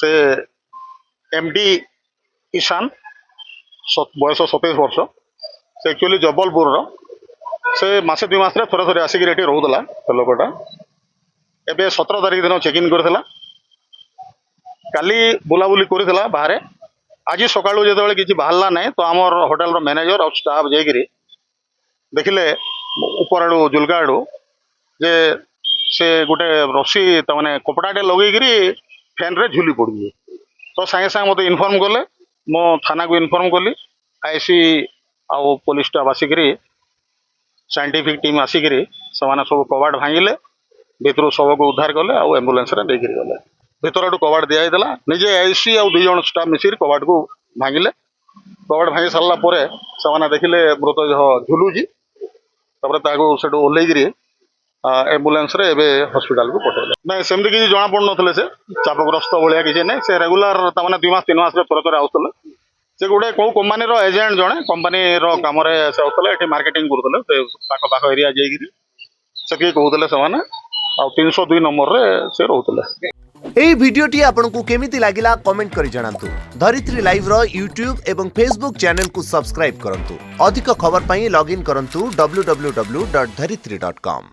से एमडी ईशान बयस 27 वर्ष से एक्चुअली जबलपुर से मसे 2 मास थोड़े थोड़े आसिक ये रोला से लोकटा एवं 17 तारिख दिन चेक इन कर काली बुलाबुली कर बाहर आज सका जो कि बाहरला ना तो आमर होटेल मैनेजर और स्टाफ जाकि देखिले ऊपर आड़ू जुलका आड़ू जे से गोटे रसी तमाने कपड़ाटे लगे फैन रे झुली पड़ी तो सागे सागे मत इनफर्म कले मो थाना को इनफर्म कली आईसी आउ पुलिस स्टाफ आसिक साइंटिफिक टीम आसिक सब कबाड़ भांगिले भितर सब को उद्धार कले आउ एम्बुलेंस रे लेकर गले भितर आड़ू कबाड़ दिखाई निजे आईसी आउ 2 जन स्टाफ मिसिर कबाड़ को भांगिले कबाड़ भांगी सारा से देखिले मृतदेह झुलुची से ओल्लैक एम्बुलेंस रे एबे हॉस्पिटल को पठेले ना सेमती किसी जना पड़ नथिले से चापग्रस्त भाया किसी ना से रेगुलर तमाने 2 मास 3 मास रे थोड़े आउतले से गोटे कौ कंपनी रो एजेंट जणे कंपनी रो काम रे से आउतले एठी मार्केटिंग करथले से पाख पाख एरिया जाईगिरी से की कहउतले से माने आ 302 नंबर रे से रहउतले। एई भिडियोटी आपनकु केमिति लागिला कमेंट करि जणांतु। धरित्री लाइव रो यूट्यूब एवं फेसबुक चैनल को सब्सक्राइब करंतु। अधिक खबर पई लॉगिन करंतु www.dharitri.com।